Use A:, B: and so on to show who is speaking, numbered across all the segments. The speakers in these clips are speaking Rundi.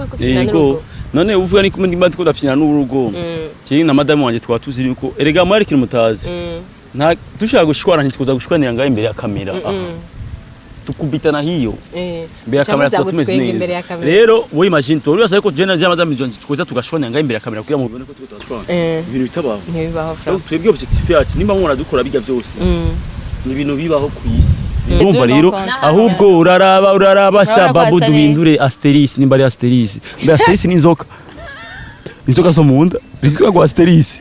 A: ko kufina n'urugo
B: none uvuga ni kumwe ndimba twafina n'urugo cyane na madame wanje twatuzi yuko erega mwari kiri mutazi nta dushaka gushwana ntitwoza gushwanira ngaho imbere ya kamera tukubitana hiyo imbere ya kamera tutumeze neza rero wowe imagine to uriya ko jena jama madame jonje twoza tugashwanira ngaho imbere ya kamera kugira mu bibone ko twashwana ibintu bitabaho
A: ntibibaho fra
B: twebwe objectif yacu nimba mwona dukora bijya byose ni ibintu bibaho ku isi urumva rero ahubwo uraraba shababu duhindure asteris nimba ari asteris mbe asteris ni inzoka zo munda bizwa kwa asteris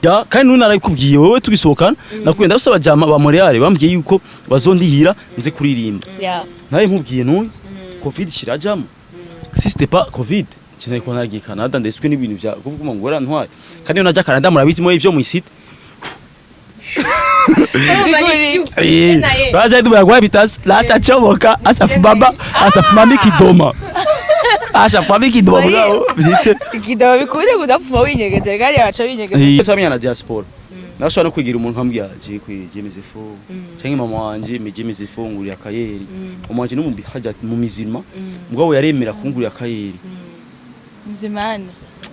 B: ya kandi nunarabikubwiye wowe tugisohokana nakwenda basaba jama ba Montreal bambwiye yuko bazondihira nze kuririmba naye nkubwiye none covid shirajamo si c'était pas covid cyane ko nagiye Canada ndeswe n'ibintu bya kuvuga ngo ngora ntwaye kandi naja Canada murabizimo ivyo mu isite baje dubagwa bitasi lacha choboka asafubaba asafumami kidoma ashafumami kidoma bwo bizite
C: kidoma bikude kudapfuma winyegeze gari abaca winyegeze
B: twamenya na diaspora nashobora no kwigira umuntu nkambya je kwijemeze fo cyangwa mama wanje mijemeze fo nguri akayeri umanje n'umumbi haja mu mizima mugabo yaremera kunguri akayeri
C: mizimane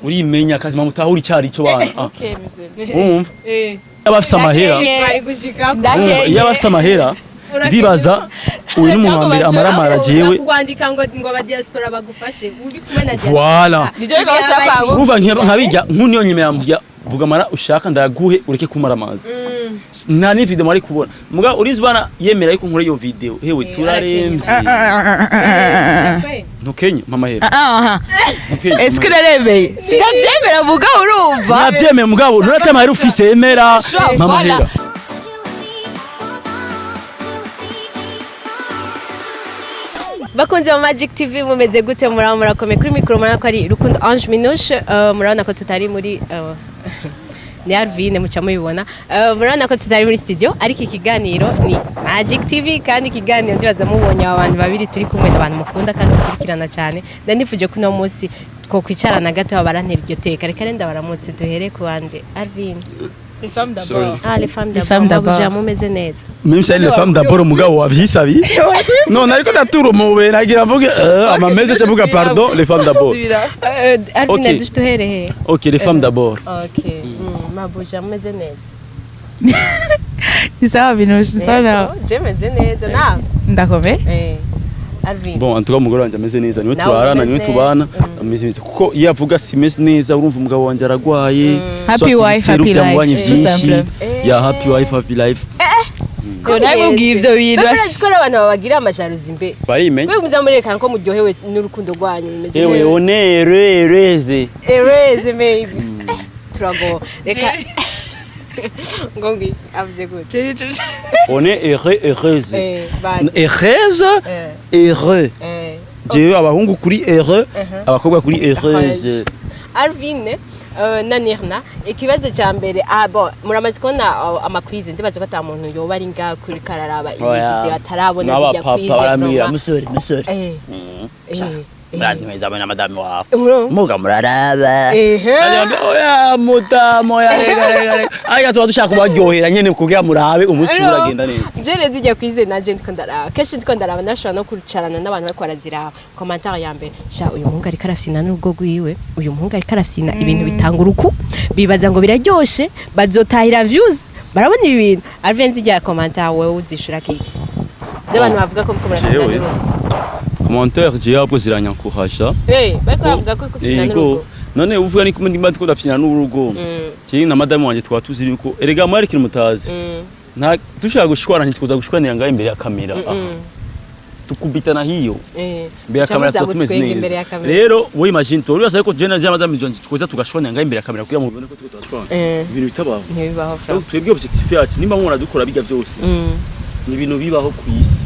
B: urimenya kazi mamutahuri cyari cyo bana
C: okay mizimane
B: umva yabafisa amahera yabafisa amahera ndibaza uyu n'umuntu wa mbere amaramara jewe
A: kwandika ngo aba diaspora bagufashe uri kumwe na diaspora
B: voilà
C: nijye gashaka
B: uva nkabijya nkuniyo nyemera mbya vuga mara ushaka ndaguhe ureke kumara amazi nta ni video mari kubona muga urizbana yemera yuko nkore iyo video hewe turaremvye ntukenye mama hera
C: est-ce que l'arebe sitavyemera vuga urumva
B: navyemera mugabo nuratema hera ufise emera mama hera
A: bakunze mu Magic TV mumeze gute murakomeye kuri micro murana ko ari Rukundo Ange Minouche murana ko tutari muri ni ALVIN muca mubibona murana ko tutari muri studio ariko ikiganiro ni Magic TV kandi ikiganiro ndibaza mubonye abantu babiri turi kumwe n'abantu mukunda kandi mukurikirana cyane ndanifuje ko no munsi two kwicarana gato barantera iryo teka reka renda baramutse duhere ku bande ALVIN
C: les femmes d'abord
A: les femmes d'abord jamu meze neza
B: même ça les femmes d'abord mugabo wavyisabi non nariko daturo muwe nagira mvuge amameze chavuga pardon les femmes d'abord
A: ALVIN dushtuhere he
B: OK les femmes d'abord
A: OK mabuja meze neza
C: isawa Minouche sana
A: je meze neza na
C: ndakome
A: ALVIN
B: bon en tout cas umugore wanje ameze neza niwe twarana niwe tubana ameze neza kuko iyo avuga simeze neza urumva umugabo wanje aragwaye
C: happy wife happy life
B: ya happy wife happy life
C: ko nabubwiye ibyo bintu
A: ashikora abantu babagira amajaruzi mbe
B: bayimenye
A: kwe muzamurekana ko muryohewe n'urukundo rwanyu bimeze neza
B: ewe onereze
A: maybe turago reka ngongi avuze gute
B: on est heureuse heureux jewe abahungu kuri heureux abakobwa kuri heureuse
A: ALVIN na NIRNA ikibazo cya mbere bon muramaze kubona amakwize ndibaze ko ata muntu yoba ari nga kuri kararaba iyi video atarabona zijya kwize
B: baramira musore Mradi meza na madame wawe muga muraraba oya mutamo ya aya tuba dushaka kubaryohera nyene kugira murabe umusura agenda neza
A: jere zijya kwize na je ndiko ndaraba keshi ndiko ndaraba nashobora no kurucarana n'abantu bako barazira commentaire ya mbere sha uyu muhungu ari karafina n'urugo rwiwe uyu muhungu ari karafina ibintu bitanga uruku bibaza ngo biraryoshe bazotahira views barabona ibintu ALVIN zijya commentaire wewe uzishura kiki z'abantu bavuga ko murafina n'urugo
B: commentaire je après ziranyankouraja
A: bavuga ko kufina n'urugo
B: none uvuga ni kumwe ndimba twafina n'urugo cyane na madame wanje twatuzi yuko erega mwari kiri mutazi nta dushaka gushwana ntitwoza gushwanira ngaho imbere ya kamera tukubitana hiyo imbere ya kamera tutumeze neza rero wowe imagine to uriya ko jena jama madame jonje twoza tugashwanira ngaho imbere ya kamera kugira mu bibone ko twashwana ibintu bitabaho
A: ntibibaho fra
B: twebwe objectif yacu nimba mwona dukora bijya byose ni ibintu bibaho ku isi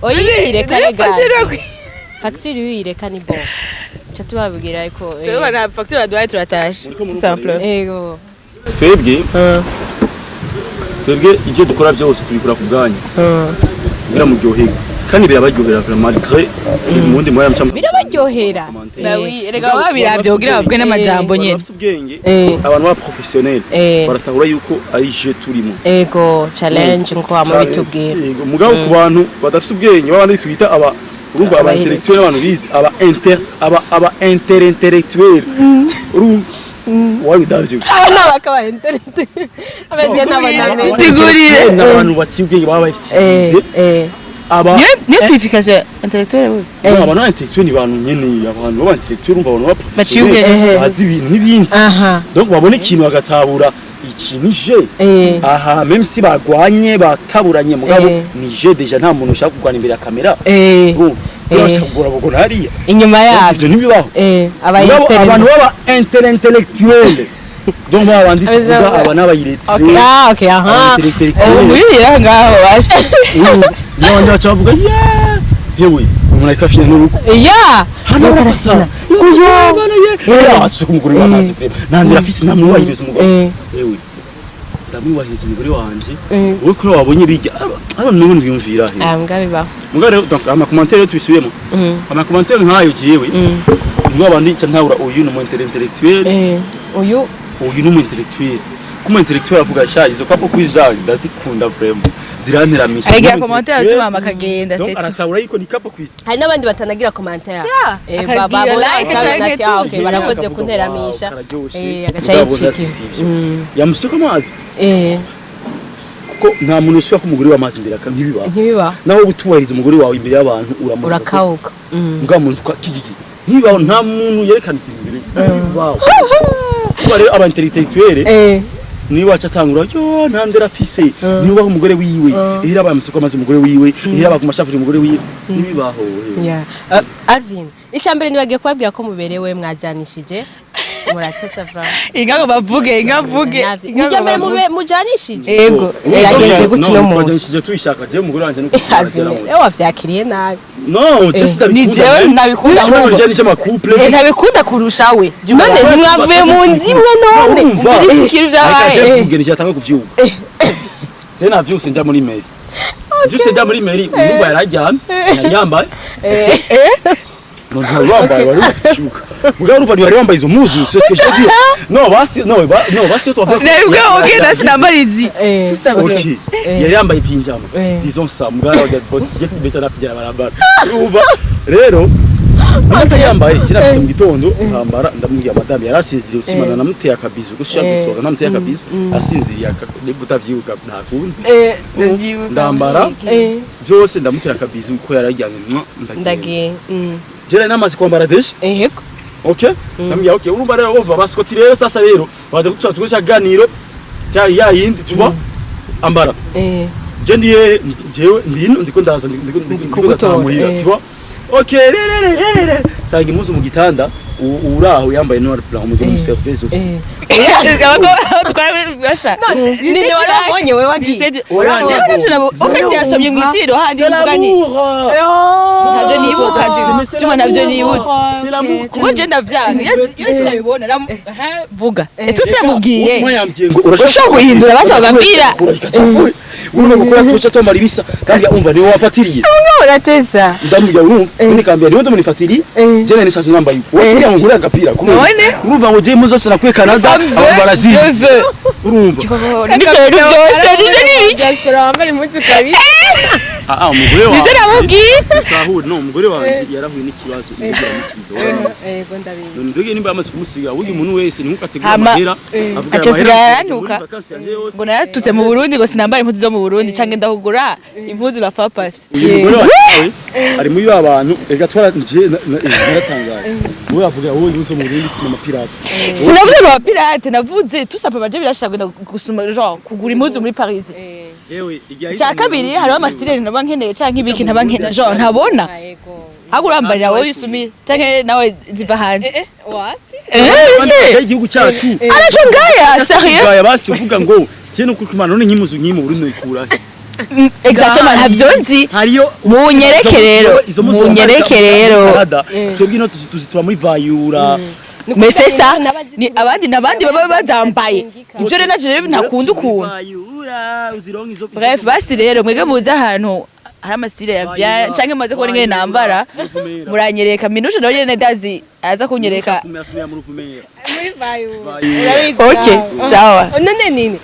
A: oyi ireka regari facture uyireka ni bon cha tubabwira ariko
C: tubana facture adwaye turatashe simple
A: ego
B: twebwe icyo dukora byose tubikora ku bwanyu bira mu ryohego kandi birabaryohera malgré umundi moya mcamo
A: birabaryohera
C: bawi erega wabiravye ugira bavuge n'amajambo nyene
B: abantu ba professionnel baratahura yuko ari je turimo
A: ego challenge nko amubitubwira
B: mugabo ku bantu badafite ubwenge babandi twita urumva aba intellectuel abantu bizi aba intellectuel urumva wari davyo
A: n'abakaba internet abaje n'abana
C: sigurire
B: n'abantu bakibwe baba bafite aba
C: ni signification intellectuel we
B: abantu intellectuel ni bantu nyene abantu baba intellectuel urumva abantu
C: bacibwe
B: bazi ibintu n'ibindi donc babone ikintu bagatabura iki ni je aha même si bagwanye bataburanye mugabo ni je deja nta muntu ushaka kugwana imbere ya kamera urashaka kugura bugona hariya
C: inyuma yabyo
B: nibibaho abantu baba intellectuel donc babandi tuvuga aba n'abayiretire
C: okay umuyira ngaho basi
B: none bacavuga yewe umuntu akafina n'uruko hano barasana kujo asuka umugore w'amazi pe nandira afise namwubahiriza umugore yewe ndamwubahiriza umugore wanje wowe kuri wabonye bijya abantu n'ubundi biyumvira he
C: ngabe baho
B: mugare donc ama commentaire tubisubiyemo ama commentaire nkayo jewe ngo abandi ca ntawura uyu no intellectuel
A: uyu
B: no intellectuel kuma intellectuel avuga sha izo kapo kwizaga ndazikunda vraiment ziranteramisha
C: agira commentaire tu mama kagenda
B: donc aratabura yiko ni kapo kwisi
A: hari nabandi batanagira commentaire baba okay barakoze kunteramisha agaca yiciki yamuseka amazi kuko nta muntu ushaka umugore w'amazi imbere nkibiba naho ubutubahiriza umugore wawe imbere y'abantu urakauka
B: ngamuzi kwa kigigi nkibiba nta muntu yerekana imbere wow bari aba intellectuel ni wacha tangura yo ntandera afise ni ubaho umugore wiwe ihira bamusoko amazi umugore wiwe ihira bakumashafuri umugore wiwe nibibaho
A: Alvin icyambere nibagiye kubabwira ko muberewe mwajanishije muratesa vra
C: ingago bavuge
A: icyambere mujanishije
C: yego
A: yagenze gute no mu
B: mujanishije tuyishaka je umugore wanje no
A: wavyakiriye nabi
B: no just
C: ni jewe nabikunda
B: ahubwo je n'icyo couple
C: ntabikunda kurusha we
A: none ntimwavuye mu nzimwe none
C: ikintu byabaye
B: kugereje atanga kuvyuka je navyuse nja muri mail byose nja muri mail umugwa yarajyana yambaye non wambaye wari ufishuka mugabo uruva ni wari wambaye izo muzu c'est ce que je veux dire non basi toi
C: c'est ok na sinamarizi
B: ok yari yambaye pinjama disons ça mugabo ya boss je becha na pijama barabara uba rero asa yambaye kirafise mu gitondo nkambara ndamubwiye madame yarasinziriye utsimana namuteye akabizu gushagisoga namuteye akabizu asinziriye akabutavyuka ntakundi ndambara byose ndamuteye akabizu ko yarajyanye
A: ndagiye
B: jera namazi kwambara deje
A: yego
B: okay namya okay urumva rero bova baskoti rero sasa rero baje guca ganiro cyari yindi tuva ambara je ndiye jewe ndino ndiko ndaza ndiko tamuhira tuva okay rere sanga imuzi mu gitanda uraho yambaye noir blanc mu gihe service aussi
C: twabasha
A: ninde warabonye we wagiye
C: ofete yasomye mu itiro handi mvuga ni ntabyo nibuka tuma nabyo nibutse kuko je ndavyanga yose nabibona vuga ese usiramubwiye urashaka guhindura basaga mbira
B: urumva gukora tuca tomara ibisa kandi umva niwe wafatiriye
C: urateza
B: ndamubya urumva ni kambere niwe ndamurifatiriye je nene saje nambaye wagira ngo ngura agapira urumva ngo je muzo sana kwe Canada abo Brazil urumva
C: nibyo byose nije ni
A: Jasper wambara impunzi kabiri
B: umugore wawe
C: nije namubwiye
B: tahura no umugore wawe yarahuye n'ikibazo
A: yego ndabizi
B: nduge nimba amaze kumusiga uyu umuntu wese ntukategura amahera
C: avuga yanuka ngo naratutse mu Burundi ngo sinambara impunzi zo mu Burundi canke ndahugura impunzi la fapasi
B: umugore wawe ari muri abantu ega twaranje naratangaye wowe avuga wowe yuzo mu Burundi sinema pirate
C: sinavuze mu pirate navuze tusapa baje birashaka gusuma genre kugura impunzi muri Paris
B: yewe igihe
C: cha kabiri hariho amastirere naba nkeneye canke ibiki ntaba nkeneye genre ntabona hagurambarira wowe usumira canke nawe ziva hanze
A: wapi
C: ese
B: igihugu cyacu
C: araco ngaya sérieux
B: ngaya basi uvuga ngo cyene uko Imana none nkimuzu nkimu Burundi ikura
C: exactement ntabyo nzi munyereke rero
B: twebwe no tuzitura muri vayura
C: mais c'est ça ni abandi baba bazambaye ibyo rero naje ntakunda ukuntu bref basi rero mwege muze ahantu hari amasitire ya bya canke maze kubona ingene nambara muranyereka minuje nawe nyene ndazi aza kunyereka okay sawa
A: none nini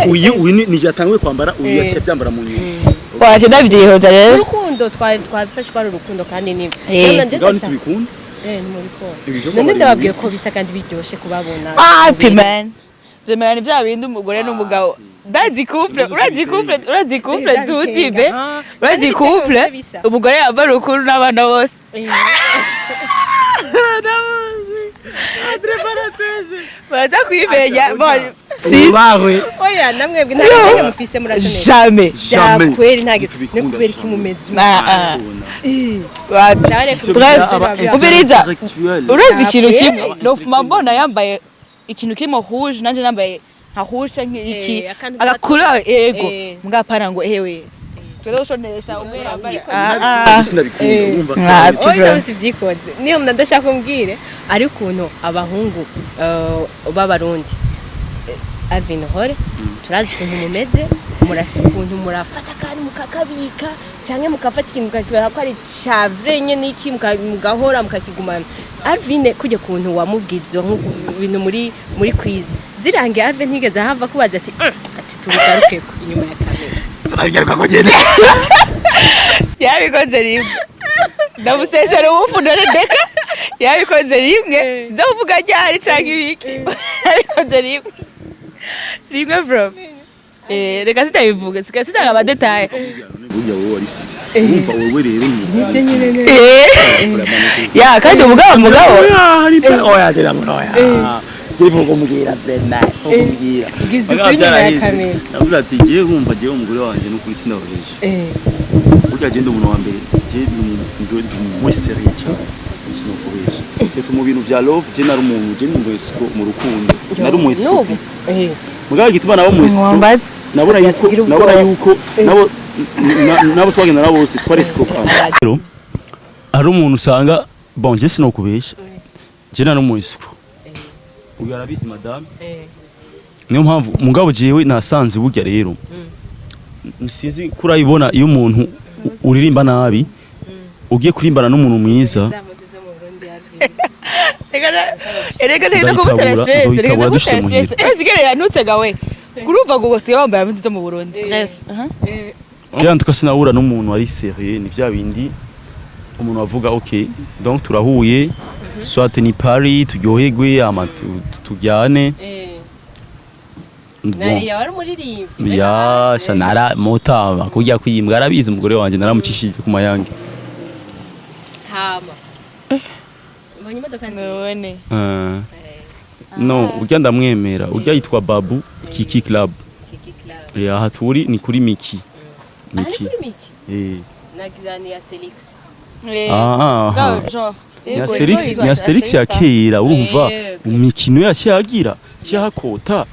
B: uyu ni jatangwe kwambara uyu yaciye byambara mu nyuma
C: waje ndavyihoza rero
A: urukundo twafashe ko ari urukundo kandi ni
B: ngaho ntitubikunda
A: none ndababwiye ko bisa kandi biryoshe kubabona
C: pimen zemera ni bya bindi umugore n'umugabo urazi couple tutibe urazi couple umugore yambara urukundo n'abana bose baza kwibenya
B: sibawe
A: oya namwebwe nta mufise muratonera
C: jamais
A: kweri nta no kubera kimumeze
C: ubiriza urazi ikintu kimwe nofuma mbona yambaye ikintu kirimo rouge nanje nambaye nka rouge canke iki agakura ego mugapana ngo ewe turoshonesha umwe yambaye
A: oya usivyikoze niyo ndashaka kumbwire ari ukuntu abahungu b'abarundi Alvin hore turazi ukuntu mumeze murafise ukuntu murafata kandi mukakabika canke mukafata ikintu mukakibera ko ari chavre nyene iki mugahora mukakigumana Alvin kujya kuntu wamubwizo nk'ibintu muri quiz zirange Alvin ntigeze hava kubaza ati tubigaruke inyuma ya kamera
B: turabigaruka ko genda
C: yabikoze rimwe ndamusesera ubufu none deka yabikoze rimwe sinzavuga ryari canke ibiki yabikoze rimwe bro reka sitabivuga sitanga amadetaye
B: burya wowe warisi urumva wowe rero
C: ya kandi umugabo
B: oya tera oya Jevo kumubwira Brenda kumubwira
A: ugize inyuma ya kamera
B: navuze ati ngiye kumva jewe umugore wanje no kwisi ndabaheje burya je ndi umuntu wa mbere je ndi wese rica sino kubeje cyo mu bintu vya love je nari umuntu je ndi wesiko mu rukundo nari umwesiko mugabo gituma nabo mwesiko nabona yuko nabo twagenda nabo bose twaresiko rero ari umuntu usanga bon je sino kubesha je nari umwesiko uyu arabizi madame niyo mpamvu mugabo jewe nasanze burya rero nsizi kurayibona iyo umuntu uririmba nabi ugiye kurimbana n'umuntu mwiza
C: erega neza ko gutera stress erega gutera stress ezigere yanutse gawe kurumva ngo bose bambaye abizi mu Burundi bref
B: yantuka sinahura n'umuntu ari sérieux ni vya bindi umuntu avuga okay donc turahuye soit ni Paris turyoherwe ama tujyane
A: nari yari umuririmbyi
B: ya shanara motama kujya kwimbwa arabizi umugore wanje naramucishije ku mayange
A: hama mbonye imodoka
C: none
B: no ujya ndamwemera ujya yitwa Babu Kiki Club ya haturi ni kuri Miki
A: nagizani Asterix
B: ni Asterix ya kera urumva imikino yakiyagira cyakota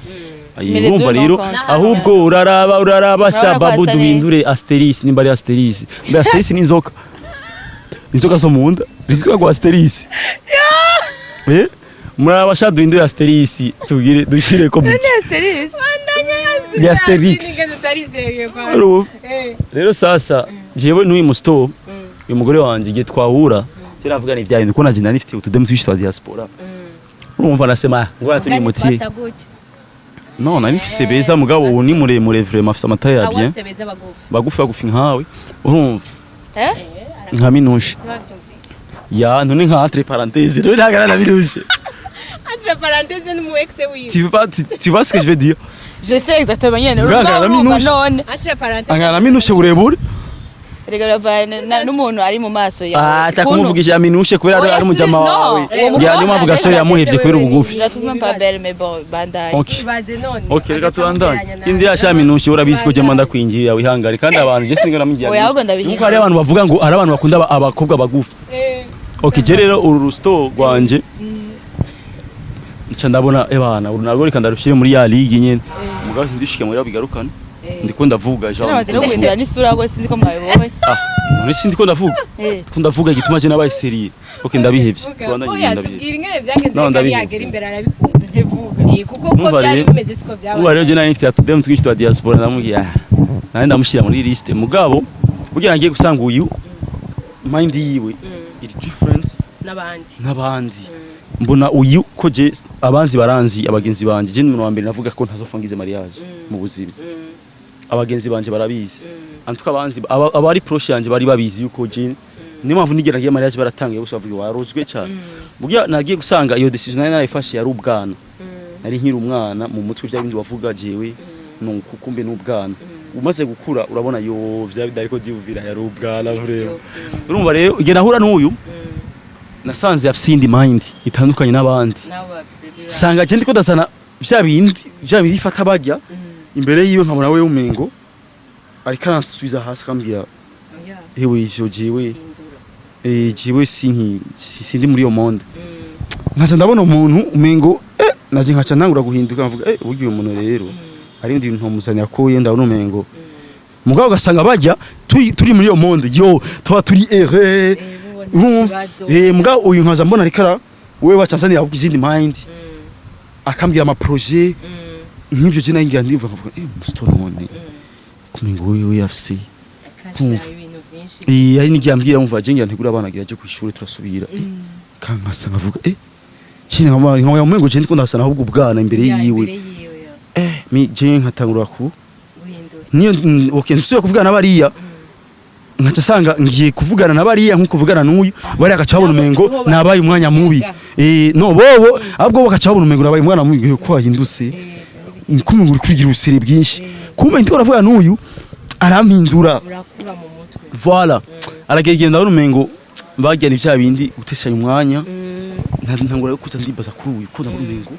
B: urumva rero ahubwo uraraba sha Babu duhindure Asterix nimba ari Asterix mbe Asterix ni inzoka zo munda zizwa kwa Asterix muraba sha duhindure Asterix tugire dushire ko
C: Asterix
B: ni Asterix rero sasa jewe n'uyu musto uyu mugore wanje igihe twahura kiravuga ni byahinduka ko naje nifite utudemu twishi twa diaspora urumva nasema ngo turi muti no nari mfise beza mugabo ubu ni muremure vraiment afise amata ya bien bagufi nkawe urumva nka minushe ya none nka entre parenthèses rero ntagara na minushe
A: entre parenthèses ni mu ex oui
B: tu vois ce que je veux dire
C: je sais exactement yene
A: none entre parenthèses
B: angana minushe burebure
C: regara n'umuntu ari mu maso ya
B: takumuvugisha minushe kubera ari umujama wawe ngira niyo mpamvu gasore yamuhevye kubera ubugufi okay reka tuandanye indi yasha minushe urabizi ko jema ndakwinjira wihangare kandi abantu je sinigera mugiye nuko ari abantu bavuga ngo ari abantu bakunda abakobwa bagufi okay je rero uru store rwanje nca ndabona ebana urunarwo reka ndarushire muri ya ligue nyene mugabo sindushike muri bigarukana ndiko ndavuga
C: Jean namaze no guhindura n'isura ngo sinzi ko mwabibonye
B: none sinzi ko ndavuga gituma je nabaye serie okay ndabihevye
A: oya tubwira ingene byagenze kandi yagera imbere arabikunda ntevuga kuko byari bimeze siko byabaye
B: uba rero je nari mfite tudemu twishi twa diaspora ndamugiye nari ndamushira muri liste mugabo kugira ngiye gusanga uyu mind yiwe iri different n'abandi mbona uyu ko je abanzi baranzi abagenzi banje je n'umuntu wa mbere navuga ko ntazofangize mariage mu buzima abagenzi banje barabizi antuka abanzi abari proche yanje bari babizi yuko je ni mpamvu nigeragiye mariage baratangiye bose bavuga warozwe cyane burya nagiye gusanga iyo decision nari narayifashe yari ubwana nari nkiri umwana mu mutwe bya bindi wavuga jewe no kukumbe n'ubwana umaze gukura urabona yo vya bidariko divira yari ubwana rero urumva rero igena hura n'uyu nasanze afise indi mind itandukanye n'abandi sanga je ndiko dasana vya bindi fata bajya imbere yiwe nkabona wewe umengo ariko ansubiza hasi kambira ewe ivyo jewe jewe sindi muri yo monde nkaza ndabona umuntu umengo naje nkaca ntangura guhinduka nkavuga ugiye umuntu rero hari ibindi bintu muzanira ko yenda umengo mugabo ugasanga bajya turi muri yo monde yo tuba turi mugabo uyu nkaza mbona rikara wewe wacanzanira ahubwo izindi mind akambwira ama projet nk'ivyo je nangira ndivuga nkavuga musitoro none kumengo wewe yafise kumva ari nigiyambwira umva je ngira ntegura abana gira je kwishuri turasubira kankasa nkavuga kine nkama umengo je ndiko ndasana ahubwo ubwana imbere yiwe mi je nkatangura ku niyo okay nsubiye kuvugana bariya nkaca sanga ngiye kuvugana na bariya nkuko kuvugana n'uyu bari agacabona umengo nabaye umwanya mubi no bobo ahubwo bakacabona umengo nabaye umwana mubi ko ahindutse kumengo uri kwigira usere bwinshi kumbe ndi uravuga n'uyu arampindura
A: urakura mu mutwe
B: voilà aragenda umengo bagenda ivya bindi gutesanya umwanya ntangura kuza ndibaza kuri uyu ko ndabona umengo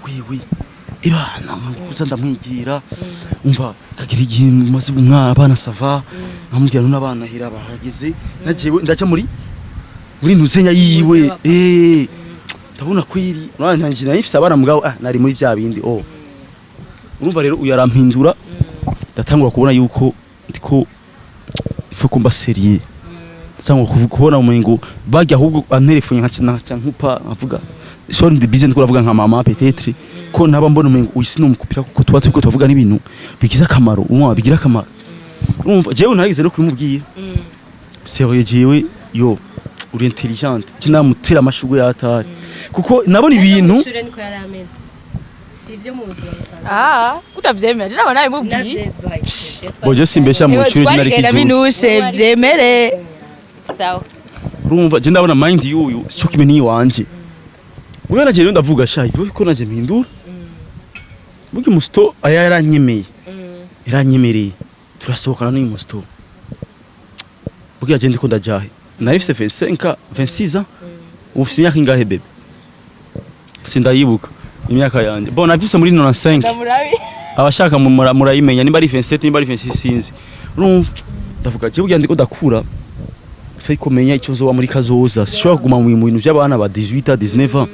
B: wiwi ibana kuza ndamwigira umva kagira igihe maze umwana abana sava nkamubwira n'abana hira bahageze najewe ndaca muri ntuzenya yiwe ndabona kwiri nanjye nayifise abana mugabo nari muri vya bindi urumva rero uyu arampindura ndatangura kubona yuko ndiko ifu kumba serieux cyangwa kubona umengo bajya ahubwo antelefone nkaca nkupa nkavuga so ndi busy ndiko ravuga nka mama peut-être ko naba mbona umengo uyisi no mukupira kuko tuba turiko tuvuga n'ibintu bigize akamaro umwa bigira akamaro urumva jewe narigize no kubimubwira serieux jewe yo uri intelligent kina mutera amashugwe yatari kuko nabona ibintu
A: sivyo mu buzima busanzwe
C: kutavyemera je nabona bimubwiye
B: boje simbesha mu ishuri nari kijuju
C: minushe byemere sawa
B: urumva je ndabona mind yuyu cyo kimeni wanje ubwo naje ndavuga sha ivo ko naje mpindura bugi musto yaranyemereye turasohokana n'uyu musto bugi agende ko ndajahe narifise 26 ans ufise imyaka ingahe bebe sindayibuka imyaka yanje bona byose muri 95 abashaka murayimenya nimba ari 27 nimba ari 26 sinzi urumva ndavuga je bugi ndiko ndakura fe kumenya icyo zo muri kazoza sishobora kuguma mu bintu by'abana ba 18 19 ans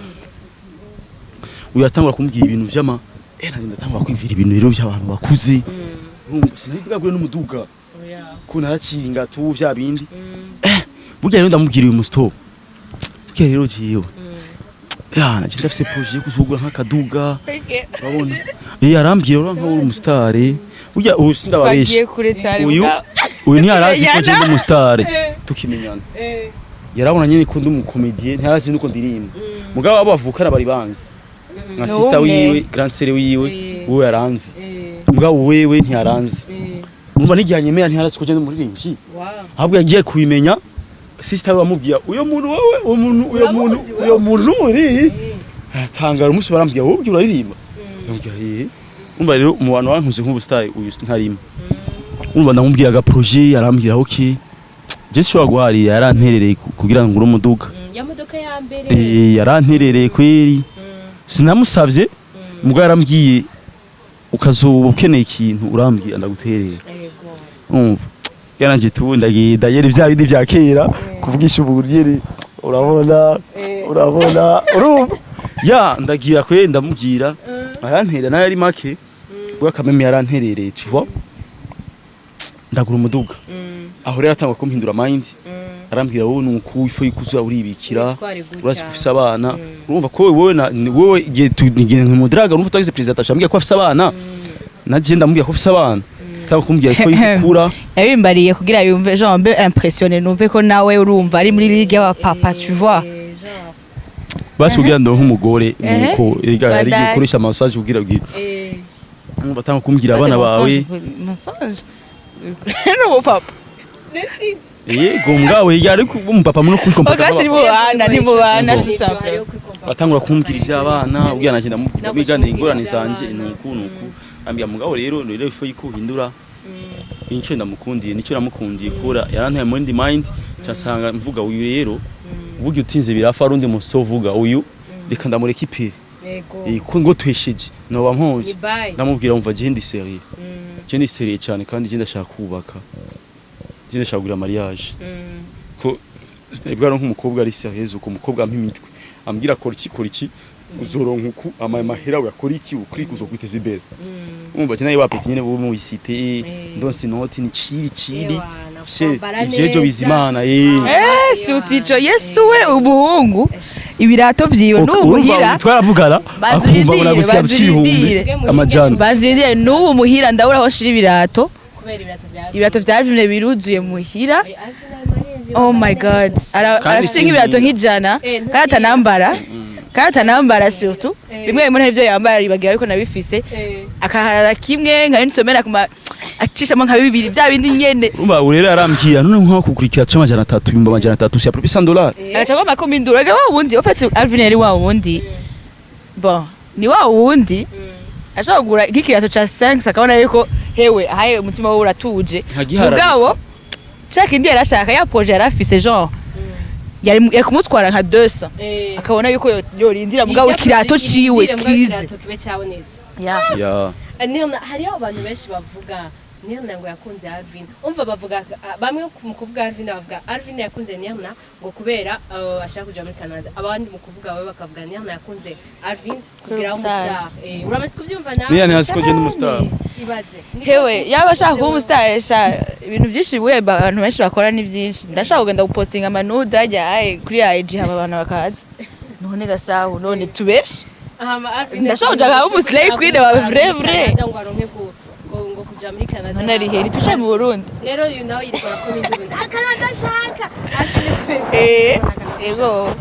B: uyatangura kumbwira ibintu by'ama ndatangura kwivira ibintu rero by'abantu bakuze sinabigagure n'umuduga ko naraciringa tu bya bindi bugi rero ndamubwira uyu musto bugi rero jiyo naje ndafise projet kuzugura nk'akaduga urabona arambwira ura nk'uri umustare bugi sindababeshi uyu ntiyarazi ko je ndi umustare tukimenyana yarabona nyine ko ndi umukomedie ntiyarazi nuko ndirimba mugabo abo bavukana bari banzi nka sister wiwe grand sœur wiwe uwo yaranzi mugabo wewe ntiyaranzi umva nigihanyemera ntiyarazi ko je ndi umuririmbyi ahubwo yagiye kubimenya sister bamubwiye uyo muntu wewe uyo muntu uri atangara umunsi barambwiye wowe uraririmba ndambwiye umva rero mu bantu bantuze nk'ubustyle uyu ntarimo umva ndamubwiye aga projet arambwira okay je shwa guhari yaranterereye kugira ngo urumuduga
A: ya modoka ya mbere
B: yaranterereye kweri sinamusavye mugabo yarambwiye ukazuba ukeneye ikintu urambwiye ndaguterera umva yaranje tubundagida yeri vya bindi vya kera kuvugisha uburiyeri urabona urumva ndagira kwe ndamubwira aranterera nayo ari make bwa kameme yaranterereye tu vois ndagura umuduga aho rero atangwa kumpindura mind arambwira wowe nuko ifu yikuza uribikira urazi kufisa abana urumva ko wowe igihe nkumudraga urumva utagize president ashambwiye ko afisa abana naje ndamubwiye ko afisa abana cyangwa kumbwira ifu yikura
C: yabimbariye kugira yumve Jean mbe impressionné numve ko nawe urumva ari muri ligue y'aba papa tu vois
B: basi ugira ndo nk'umugore nuko yari gukoresha massage kugira bwira umva atanga kumbwira abana bawe
C: massage no papa
B: yego mugabo yari umupapa muno kuri kompata
C: bagasi ni mubana tusample
B: batangura kumbwira ivy'abana ubwira nagenda biganira ingorane zanje nuku ambia mugabo rero ifo yikuhindura inco ndamukundiye nico namukundiye kura yarantaye muri ndi mind cyasanga mvuga uyu rero ubugi utinze birafa arundi musovuga uyu reka ndamureka ipire ko ngo twesheje noba mpoje ndamubwira umva je ndi serieux je ndi serieux cyane kandi je ndashaka kubaka je ndashaka kugira mariage ko sinabwira nk'umukobwa ari serieux uko umukobwa ampimitwe ambwira kora iki uzoronka uku amahera yakora iki ukuri kuzokwiteza imbere umva cyane wapeti nyene bo mu isite ndonse noti ni chiri ivyejo bizimana
C: si utico Yesu we umuhungu ibirato vyiwe n'umuhira
B: twaravugana akumva bona gusiya rucihumbe amajana
C: banzindire n'ubu muhira ndabura aho nshira ibirato ibirato vyarivye biruzuye muhira oh my god arafise nk'ibirato nk'ijana kandi atanambara surtout bimwe muri ivyo yambara ribagira ariko nabifise akaharara kimwe nka nisomera kuma acishamo nka bibiri bya bindi nyene
B: umba urera arambwiye none nko kukurikira cyo amajana 3 ibimba amajana 3 si apropre $100
C: acha kwa komindura ga wundi ofete Alvin yari wa wundi bon ni wa wundi ashaka kugura ikikirato cha 5 akabona yuko hewe ahaye umutima we uratuje mugabo chaka indi yarashaka ya projet yarafise genre yari kumutwara nka 200 akabona yuko yorindira mugabo ikirato ciwe kize
B: ya
A: NIRNA hariho abantu benshi bavuga NIRNA ngo yakunze Alvin umva bavuga bamwe mu kuvuga Alvin bavuga Alvin yakunze NIRNA ngo kubera ashaka kuja muri Canada abandi mu kuvuga we bakavuga NIRNA yakunze Alvin kugira umustar uramaze kuvyumva nawe
B: NIRNA hasiko je n'umustar
A: ibaze
C: hewe yaba ashaka kuba umustar ibintu byinshi we abantu benshi bakora ni byinshi ndashaka kugenda gupostinga amanude ajya kuri IG haba abantu bakaza none gasaho none tubeshe ndashaka kuja umuslay queen wa vrai
A: ngo kuja muri Canada
C: none ari heri tushe mu Burundi
A: rero you know yitwa ko Burundi Canada shaka
C: ego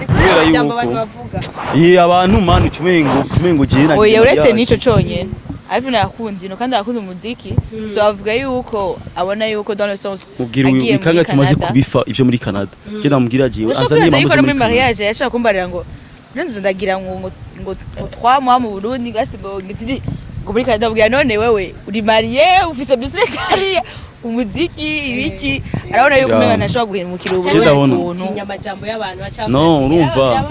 A: kubera yuko abantu bavuga
B: abantu manu cumengo je na
C: oya uretse nico conyene Alvin yakundi no kandi yakundi umuziki so avuga yuko abona yuko dans le sens
B: agiye ikanga tumaze kubifa ivyo muri Canada je ndamubwira je azanye mamuzo
C: muri mariage yashaka kumbarira ngo nzo ndagira ngo 3 mois mu Burundi gasigo ngiti ngo muri Canada bwa none wewe uri marié ufise business hariya umuziki ibiki arabona yuko umenga ntashobora guhemukira
A: ubuntu inyamajambo y'abantu bacamo
B: no urumva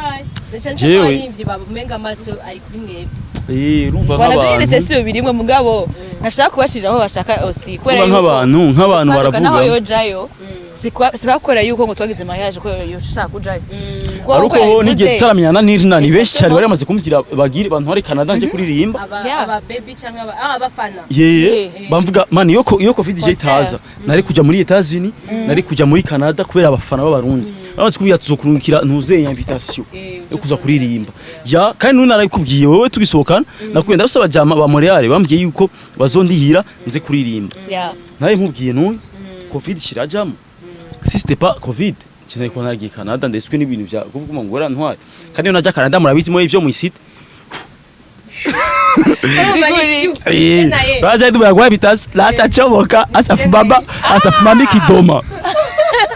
A: jewe imvyi babumenga amaso ari kuri mwebwe
B: urumva
C: nk'abantu sesiyo birimwe mugabo ntashaka kubashiriraho bashaka osi
B: kwera nk'abantu baravuga
C: naho yojayo sibakora yuko ngo twagize mariage ko yoshaka kujayo
B: aruko ho nige tutaramyana NIRNA ni benshi cyane bari amaze kumbwira bagire abantu hari Canada nje kuririmba
A: aba baby canke abafana
B: bamvuga man iyo covid je itaza nari kuja muri Etats-Unis nari kuja muri Canada kubera abafana b'abarundi bamaze kubiya tuzokurungikira ntuzeye invitation yo kuza kuririmba ya kandi none narayikubwiye wowe tugisohokana nakugenda basaba jama ba Montreal bambwiye yuko bazondihira nze kuririmba naye nkubwiye none covid shirajamo si c'était pas covid cyane ko nagiye Canada ndeswe n'ibintu bya kuvuga ngo ntwaye kandi naja Canada murabizi mo ivyo mu isite baje dubya kwa bitas la tachoboka asafu baba asafu mami kidoma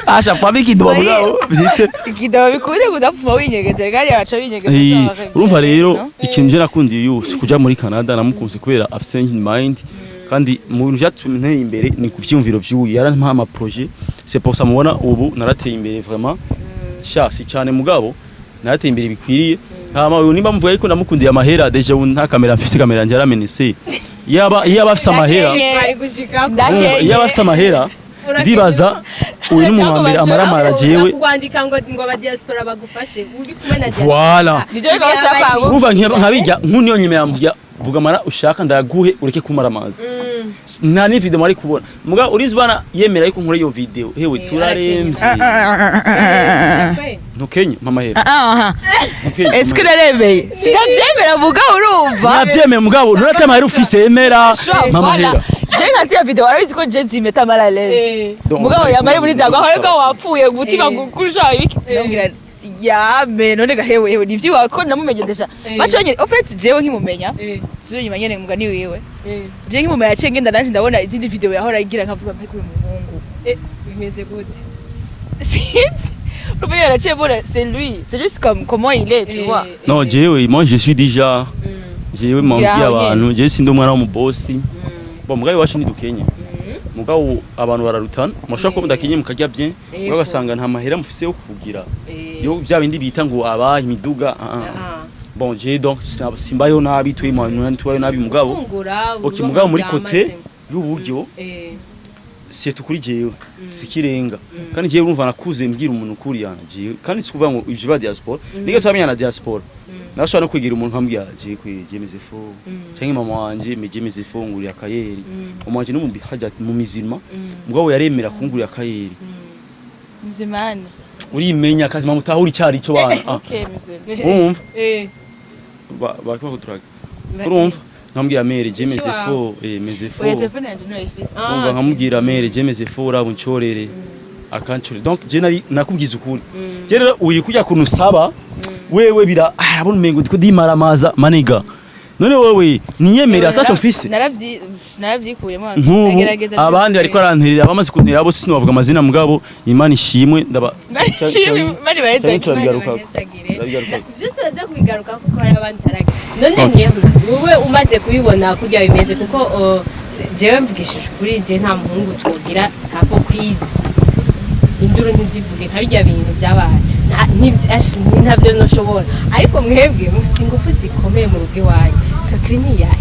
B: asha mami kidoma mugabo bizite
C: kidoma bikude kudapfuma winyegeze kandi abaca binyegeze
B: urumva rero ikintu je nakundiye yose kuja muri Canada namukunze kubera afite in mind kandi mu bintu byatumye imbere ni kuvyumviro vy'uyu yarampa ama projet c'est pour ça mubona ubu narateye imbere vraiment si cyane mugabo narateye imbere bikwiriye hama uyu nimba mvuga yuko namukundiye amahera deja nta kamera mfise kamera yanjye yaramenese yaba afise amahera yaba afise amahera ndibaza uyu ni umuntu wambere amaramara jewe
A: kwandika ngo aba diaspora bagufashe uri kumwe na diaspora
B: voilà
C: nije ko bashaka
B: uruva nkabijya nkuniyo nyime yambya vuga mara ushaka ndaguhe ureke kumara amazi nta ni video mari kubona muga urizbana yemera yuko nkore iyo video hewe turaremvye ntukenye mama hera
C: est-ce que l'arebe sitavyemera vuga urumva
B: navyemera mugabo nuratema hera ufise yemera mama hera
C: je ngati video warabizi ko je zimeta mara leze mugabo yamari muri zago aho ko wapfuye gutima kurusha ibiki ngira ya me none gahewe nivyo wako namumenyesha bacanye en fait jewe nkimumenya suri nyuma nyene mugani wiwe je nkimumenya cenge ndanaje ndabona izindi video yahora igira nkavuga mpe kuri muhungu
A: bimeze gute
C: le père là bon c'est lui juste comme comment il est tu vois
B: non jewe moi je suis déjà jewe mambia abantu je sindi umwana w'umubosi bon mugabe wacu ni dukenye mugabo abantu bararutana mushaka ko mudakenye mukajya bien bagasanga nta mahera mufise yo kugira yo vya bindi bita ngo aba imiduga bon je donc simbayo nabi twimana twayo nabi mugabo okay mugabo muri côté y'uburyo c'est tukuri jewe sikirenga kandi jewe urumva nakuze mbwira umuntu kuri yanje kandi sikuvuga ngo ivyo ba diaspora niga twamenya na diaspora nashobora no kwigira umuntu nkambya je kwejemeze fo cyangwa mama wanje mejemeze fo nguri akayeri umanje n'umumbi hajya mu mizima mugabo yaremera kunguri akayeri
C: muzimane
B: urimenya kazi mamutahuri cyari cyo bana
C: okay muzimane
B: urumva bakwa kuturaga urumva nkambwira mere jemeze fo meze fo
C: telefone yanje no ifise
B: umva nkamubwira mere jemeze fo rabunchorere akanchore donc je nari nakubwiza ukuri je rero uyikujya kunusaba wewe bira arabona umengo ndiko dimaramaza maniga none wewe niyemera atacho mfise
C: naravyikuyemo
B: agerageza abandi ariko aranterera abamaze kuntera abo sino bavuga amazina mugabo imana ishimwe ndaba
C: mari bahetse
A: just uraza kubigaruka kuko hari abandi taraga none NIRNA wowe umaze kubibona kujya bimeze kuko jewe mvugishije kuri je nta muhungu twogira kapo quiz induru ntizivuge nka bijya bintu byabaye ntavyo noshobora ariko mwebwe mufise ingufu zikomeye mu rugo iwaye secret ni yahe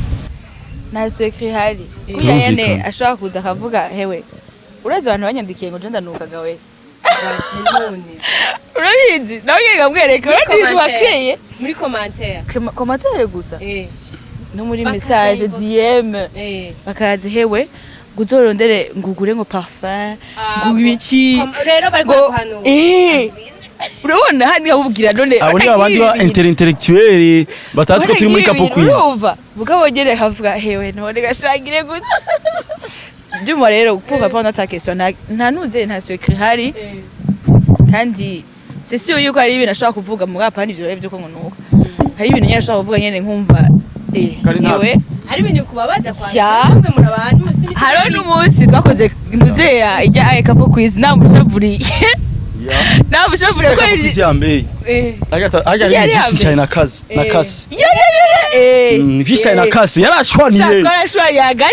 C: nta secret hari kuya yene ashaka kuza akavuga hewe urazi abantu banyandikiye ngo je ndanukaga we urabizi nawe ngabwereka urati bakeye
A: muri commentaire
C: gusa no muri message DM bakaze hewe guzorondere ngugure ngo parfum ngubiki
A: rero bari kuhanura
C: urabona handi abubwira none
B: abo ni abandi ba intellectuel batazi ko turi muri kapo quiz
C: urumva bugabogere havuga hewe none gashangire gute Duma rero pour répondre à ta question nta nuze nta secret hari kandi c'est sûr yuko ari ibintu ashaka kuvuga mu gapani ivyo byo ko ngonuka hari ibintu nyine ashaka kuvuga nyene nkumva yewe
A: hari ibintu kubabaza kwa namwe murabandi musimi
C: haro n'umunsi twakoze nduze ijya kapo quiz namushavuriye namushavuriye ko
B: iri yambe agata cyane na kazi visha na kazi yarashwaniye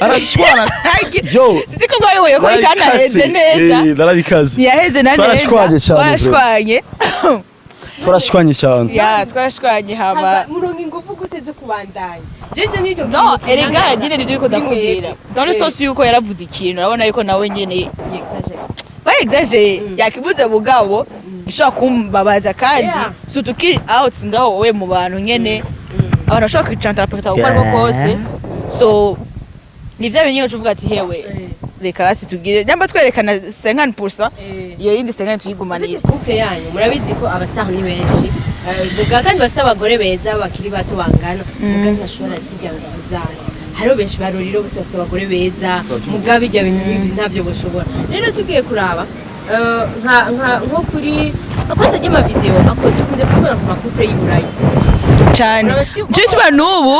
B: arashwana yo
C: sitiko ngoyo ko ikana heze neza
B: darabikazi
C: yaheze nane twarashwanye
B: twarashwanye cyane
C: twarashwanye hama
A: murongo ingufu guteze kubandanya jeje n'icyo
C: no erega yagire nibyo ko ndakubwira dans le sens yuko yaravuze ikintu urabona yuko nawe nyene exagere yakibuze bugabo ishaka kumbabaza kandi sutuki out ngaho wowe mu bantu nyene abantu bashaka kwicanta rapeta uko ariko kose so nivyo binyo uvuga ati hewe reka basi tugire nyamba twerekana 50% iyo yindi 50 tuyigumanira
A: couple yanyu murabizi ko abastar ni benshi buga kandi bafite abagore beza bakiri bato bangana muga ntashobora zijya kuzana haro benshi baruriro bose bafite abagore beza muga bijya bintu ntavyo boshobora rero tugiye kuraba nko kuri akoze ajya video ako dukunze kubona ku makupe y'iburayi
C: cyane cyo tuba nubu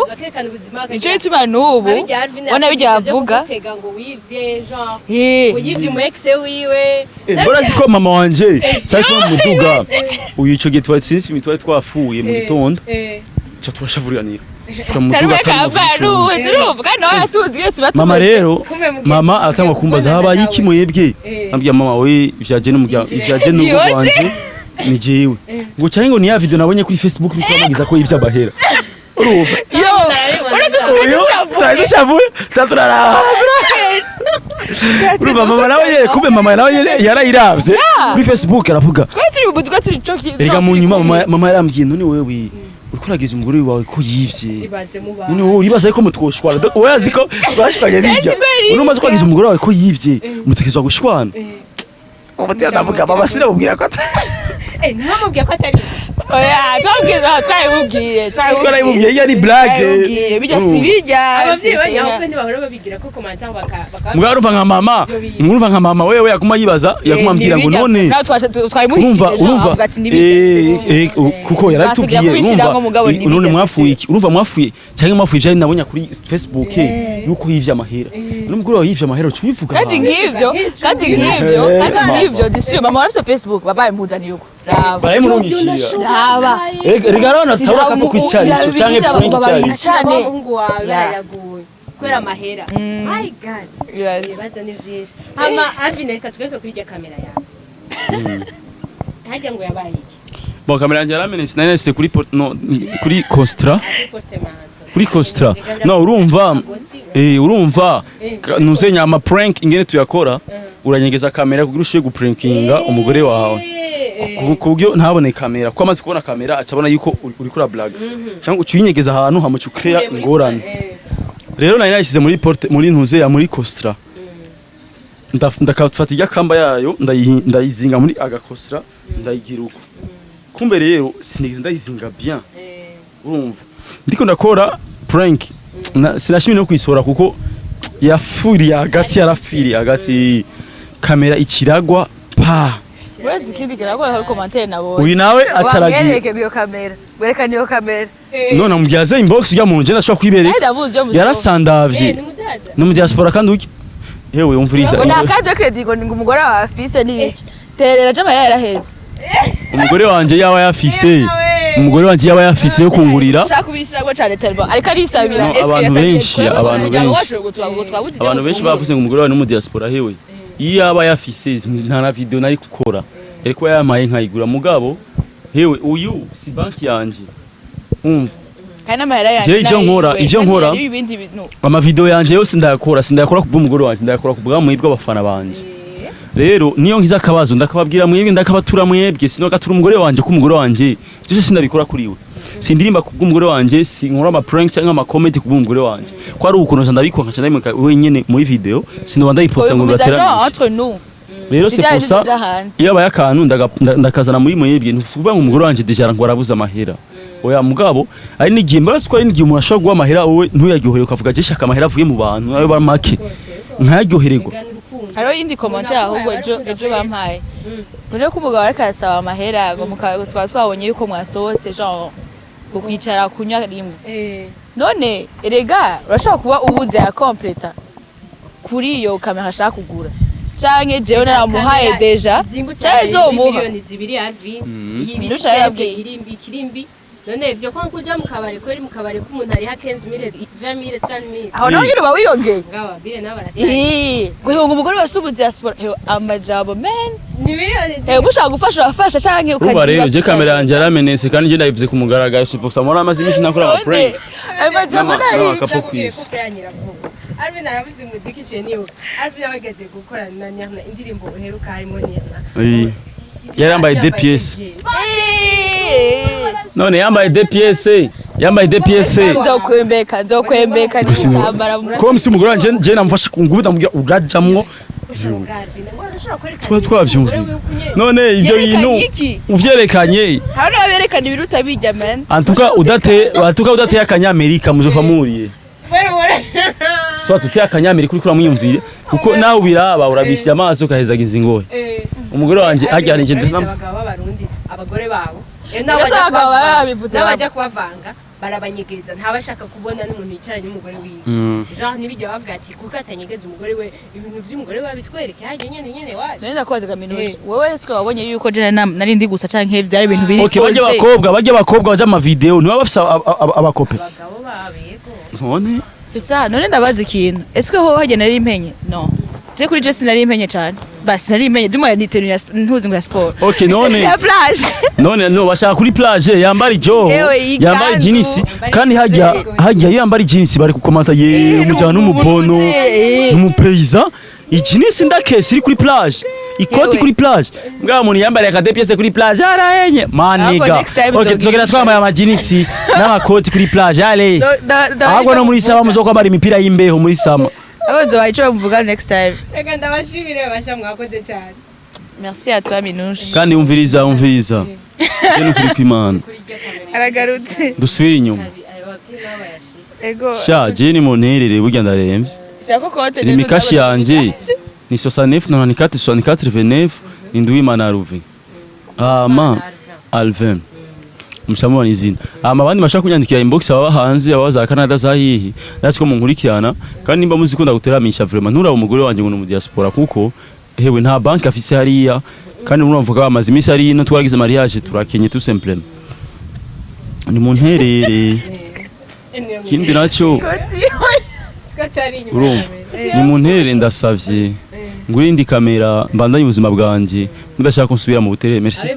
C: cyo tuba nubu bona bijya avuga
A: tega ngo wivye genre wivye mu ex wiwe
B: bora ziko mama wanje cyako muduga uyu ico gihe twatsinze imitware twafuye mu gitondo cyo turashavuriranira mama rero mama atangwa kumbaza habaye iki mwebwe ambya mama we vyaje n'urugo rwanje ni jewe ngo cyane ngo ni ya video nabonye kuri Facebook uri kwamagiza ko ivya bahera uruva yo taturara uruva mama nawe kumbe mama nawe yarayiravye kuri Facebook aravuga erega mu nyuma mama yarambwiye none wewe ukurageza umugore wawe ko yivye none wowe uribaza ko mutwoshwana wowe aziko bashwanye bijya unumaze kwagiza umugore wawe ko yivye mutekezwa gushwana ubati anavuga baba sina mubwira ko
A: ntamubwira ko atari
C: oya twabwiye
B: twarayimubwiye iyo ari blague
C: bijya sibijya
A: abavyeyi banyaho ko ntibahora babigira ko commentaire
B: mugabo urumva nka mama wewe yakuma yibaza yakuma ambwira ngo none urumva kuko yaratubwiye urumva none mwafuye iki urumva mwafuye cyangwa mwafuye je nabonye kuri Facebook yuko yivye amahera n'umugore wawe yivye amahera ubivuga
C: kandi nk'ivyo disiyo mama warafise Facebook babaye mpuzaniye uko
B: barayimurungikira rega rero natabura kapo kwicarico canke prank cyari
A: cyane umuhungu wawe yaraguye kwera amahera my god yebaza ni vyinshi hama Alvin reka tugeke kuri kamera yawe hajya ngo yabaye iki
B: bon kamera yanjye yaramenetse nane kuri Costra kuri Costra no urumva nuzenya ama prank ingene tuyakora uranyegeza kamera kugira ushiye guprankinga umugore wawe kubyo ntabone kamera ko amaze kubona kamera acabona yuko uri kuri blague cyangwa ucinyegeza ahantu hamucu create ingorane rero nari nashyize muri ntuze ya muri Costra ndakafata ijya kamba yayo ndayizinga muri agakostra ndayigira uko kumbe rero sinigeze ndayizinga bien urumva ndiko ndakora prank sinashimye no kwisora kuko yarafiriye hagati kamera ikiragwa pa
C: wezi kindi kiragwa hari commentaire nabo
B: uyu nawe acaragiye
C: wereke biyo kamera werekana iyo kamera
B: none amubyaza inbox ya munje ndashaka kwibere yarasandavye no mu diaspora kandi uki yewe umvuriza
C: na carte credit ngo umugore wa afise nibiki terera jama yaraheze
B: umugore wanje yaba yafise yo kungurira
C: shakubishiragwa cyane telefone ariko arisabira
B: abantu benshi bavuze ngo umugore wa no mu diaspora hewe yaba yafise nta na video nari gukora ariko yamaye nkayigura mugabo hewe uyu si banki yanje
C: kana mahera yanje
B: ivyo nkora ama video yanje yose ndayakora kubwo umugore wanje ndayakora kubwa mwibwe abafana banje rero niyo nkiza akabazo ndakababwira mwebwe ndakabatura mwebwe sino gatura umugore wanje ku umugore wanje byose sindabikora kuri we sindirimba kubwo umugore wanje sinkora ama prank cyangwa ama comment kubwo umugore wanje ko ari ukuntu ndabikwa nkaca ndayimeka wenyene muri video sino ndayiposta ngo bateranye rero c'est pour ça iyo abayakantu ndakazana muri mwebwe ntuvuga ngo umugore wanje deja ngo arabuza amahera oya mugabo ari nigiye mbaratsi ko ari nigiye umuntu ashobora guha amahera wowe ntuyaryohere ukavuga je shaka amahera avuye mu bantu nayo bamake nkayaryohererwa
C: haro yindi commentaire ahubwo ejo bampaye rero ko umugabo ariko arasaba amahera ngo twabonye yuko mwasohotse genre kukwicara kunywa rimwe none erega urashobora kuba ubuze ya completa kuri iyo kamera ashaka kugura canke jewe naramuhaye deja cyane zo mu
A: miliyoni 2 Alvin iyi
C: minusha yabwiye
A: ikirimbi none ivyo ko kuja mu kabare ko mu kabare ko umuntu ari ha 15000 20000 30000
C: aho naho nyine bawiyongeye
A: ngaba bire nabarasanga
C: guhunga umugore wese ubu diaspora amajabo man
A: ni miliyoni
C: gushaka gufasha urafasha canke
B: ukagira rero je kamera yanje yaramenetse kandi je ndayivuze ku mugaragaro siposa mora amazi imisi nakora ama prank
C: amajabo nayo
B: kapo kwisi
A: Alvin aravuze umuziki je niyo Alvin abageze gukorana na NIRNA indirimbo uheruka harimo NIRNA
B: yambaye DPS none yambaye DPS
C: nzokwembeka n'itambara
B: ko msi umugore wanje je namufasha kungubuta mugira urajamwo twavyumva none ivyo bintu uvyerekanye
C: hano aberekana ibiruta bijya man
B: antuka udate y'akanyamerika muzofa muriye so tuti y'akanyamerika uri kuramwiyumvire kuko nawe biraba urabishya amaso ukahezagiza ingohe umugore wanje ajyana nje
A: abagabo b'abarundi abagore babo n'abajya kubavanga barabanyegeza ntabashaka kubona n'umuntu yicaranye n'umugore wiwe genre nibijya bavuga ati kuko atanyegeza umugore we ibintu by'umugore we bitwereke haje nyene waje
C: nenda kwaza kaminuza wewe siko wabonye yuko je nari ndi gusa canke byari ibintu biri
B: okay bajya abakobwa baje ama video niba bafisa abakope
A: abagabo babego
B: none
C: sisa none ndabaza ikintu eske ho haje nari impenye no je kuri je sinari impenye cyane basi nari impenye duma niteranya ntuzi ngo sport
B: okay none
C: ya plage
B: none no bashaka kuri plage yambari jo yambari jinisi kandi hajya yambari jinisi bari kukomanta ye umujana n'umubono n'umupeiza ijinisi ndakesi iri kuri plage ikoti kuri plage mbwa muntu yambare aka DPS kuri plage arayenye maniga okay tuzogera twambaye amajinisi n'amakoti kuri plage ale ahubwo no muri saba muzo kwambara imipira y'imbeho muri sama
C: abazo wayicara mvuga next time
A: reka ndabashimire basha mwakoze cyane
C: merci à toi Minouche
B: kandi umviriza je nukuri kw'Imana
C: aragarutse
B: dusubire inyuma
C: ego
B: sha je ni munterere burya ndaremvye
C: shaka kote
B: ni mikashi yanje ni 69 94 64 29 indwi Imana Ruve ama ALVIN mushamubona izina abandi bashaka kunyandikira inbox baba hanze baba za Canada za hihi natwe ko munkurikirana kandi nimba muzikunda guteramisha vraiment nturaba umugore wanje ngo no mu diaspora kuko hewe nta bank afise hariya kandi muravuga bamaze imisi ari no twaragize mariage turakenye tout simplement ni munterere kindi naco urumva ni munterere ndasavye ngurindi kamera mbandanye ubuzima bwanje ndashaka kusubira mu butere merci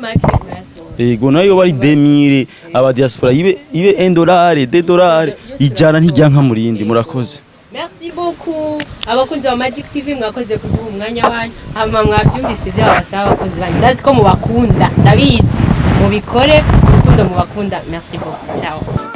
B: ego nayo bari 2000 aba diaspora ibe $1 $2 ijana ntijyanka murindi murakoze.
A: Merci beaucoup abakunzi wa Magic TV mwakoze kuduha umwanya wanyu hama mwavyumvise byabasaba abakunzi banyu ndazi ko mubakunda ndabizi mubikore urukundo mubakunda merci beaucoup ciao.